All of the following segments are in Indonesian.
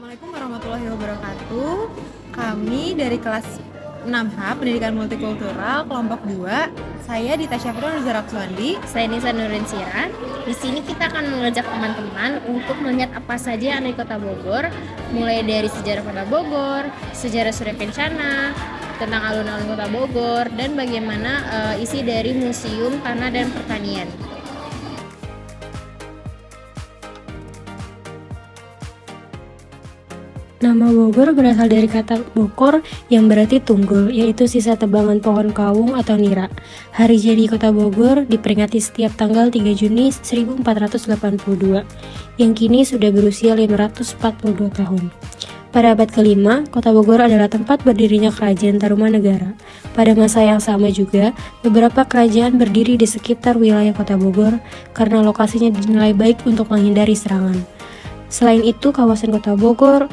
Assalamualaikum warahmatullahi wabarakatuh. Kami dari kelas 6H Pendidikan Multikultural kelompok 2. Saya Dita Syafrul Nurza Rakswandi. Saya Nisa Nurin Siran. Di sini kita akan mengajak teman-teman untuk melihat apa saja yang ada di Kota Bogor, mulai dari sejarah Kota Bogor, sejarah Surya Kencana, tentang alun-alun Kota Bogor, dan bagaimana isi dari Museum Tanah dan Pertanian. Nama Bogor berasal dari kata bokor yang berarti tunggul, yaitu sisa tebangan pohon kawung atau nira. Hari jadi Kota Bogor diperingati setiap tanggal 3 Juni 1482, yang kini sudah berusia 542 tahun. Pada abad kelima, Kota Bogor adalah tempat berdirinya Kerajaan Tarumanegara. Pada masa yang sama juga, beberapa kerajaan berdiri di sekitar wilayah Kota Bogor karena lokasinya dinilai baik untuk menghindari serangan. Selain itu, kawasan Kota Bogor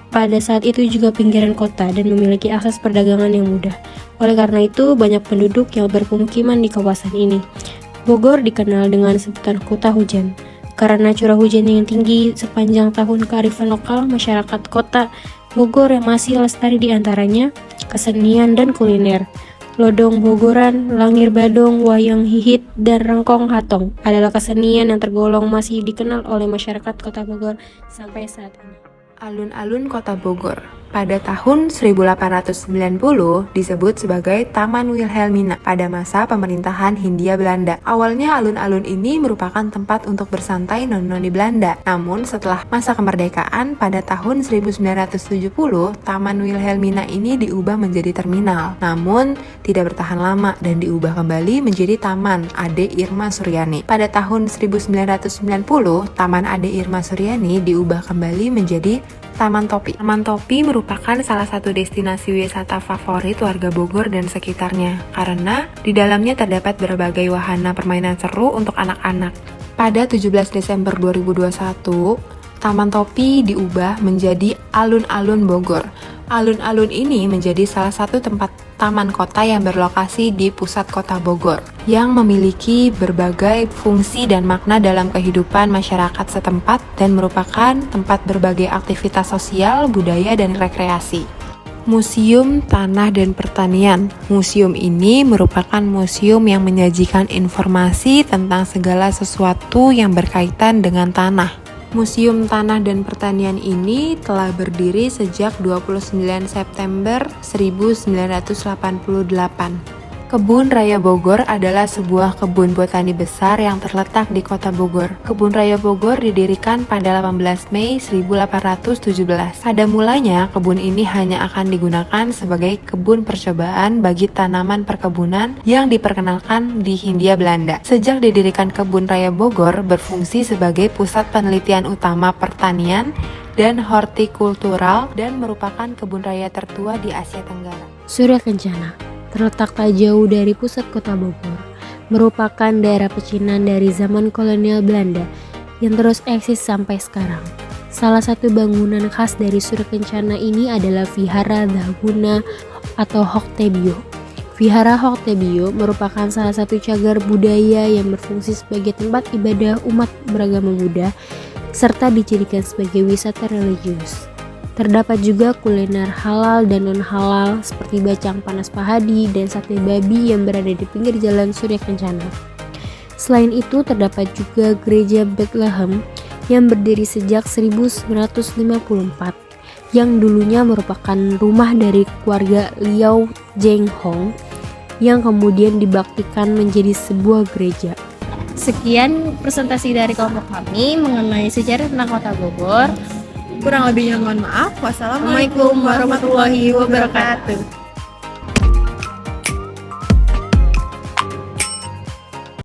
pada saat itu juga pinggiran kota dan memiliki akses perdagangan yang mudah. Oleh karena itu, banyak penduduk yang berpemukiman di kawasan ini. Bogor dikenal dengan sebutan kota hujan, karena curah hujan yang tinggi sepanjang tahun. Kearifan lokal masyarakat kota Bogor yang masih lestari di antaranya kesenian dan kuliner. Lodong Bogoran, Langir Badong, Wayang Hihit, dan Rengkong Hatong adalah kesenian yang tergolong masih dikenal oleh masyarakat kota Bogor sampai saat ini. Alun-alun Kota Bogor pada tahun 1890 disebut sebagai Taman Wilhelmina pada masa pemerintahan Hindia Belanda. Awalnya alun-alun ini merupakan tempat untuk bersantai noni-noni Belanda. Namun setelah masa kemerdekaan pada tahun 1970, Taman Wilhelmina ini diubah menjadi terminal. Namun tidak bertahan lama dan diubah kembali menjadi Taman Ade Irma Suryani. Pada tahun 1990, Taman Ade Irma Suryani diubah kembali menjadi Taman Topi. Taman Topi merupakan salah satu destinasi wisata favorit warga Bogor dan sekitarnya karena di dalamnya terdapat berbagai wahana permainan seru untuk anak-anak. Pada 17 Desember 2021, Taman Topi diubah menjadi Alun-alun Bogor. Alun-alun ini menjadi salah satu tempat taman kota yang berlokasi di pusat kota Bogor, yang memiliki berbagai fungsi dan makna dalam kehidupan masyarakat setempat dan merupakan tempat berbagai aktivitas sosial, budaya, dan rekreasi. Museum Tanah dan Pertanian. Museum ini merupakan museum yang menyajikan informasi tentang segala sesuatu yang berkaitan dengan tanah. Museum Tanah dan Pertanian ini telah berdiri sejak 29 September 1988. Kebun Raya Bogor adalah sebuah kebun botani besar yang terletak di Kota Bogor. Kebun Raya Bogor didirikan pada 18 Mei 1817. Pada mulanya, kebun ini hanya akan digunakan sebagai kebun percobaan bagi tanaman perkebunan yang diperkenalkan di Hindia Belanda. Sejak didirikan Kebun Raya Bogor berfungsi sebagai pusat penelitian utama pertanian dan hortikultural dan merupakan kebun raya tertua di Asia Tenggara. Surya Kencana terletak tak jauh dari pusat kota Bogor, merupakan daerah pecinan dari zaman kolonial Belanda yang terus eksis sampai sekarang. Salah satu bangunan khas dari Surya Kencana ini adalah Vihara Dahguna atau Hoktebio. Vihara Hoktebio merupakan salah satu cagar budaya yang berfungsi sebagai tempat ibadah umat beragama Buddha serta dijadikan sebagai wisata religius. Terdapat juga kuliner halal dan non-halal seperti bacang panas pahadi dan sate babi yang berada di pinggir jalan Surya Kencana. Selain itu, terdapat juga gereja Bethlehem yang berdiri sejak 1954, yang dulunya merupakan rumah dari keluarga Liao Zhenghong yang kemudian dibaktikan menjadi sebuah gereja. Sekian presentasi dari kelompok kami mengenai sejarah tentang Kota Bogor. Kurang lebihnya mohon maaf. Wassalamualaikum warahmatullahi wabarakatuh.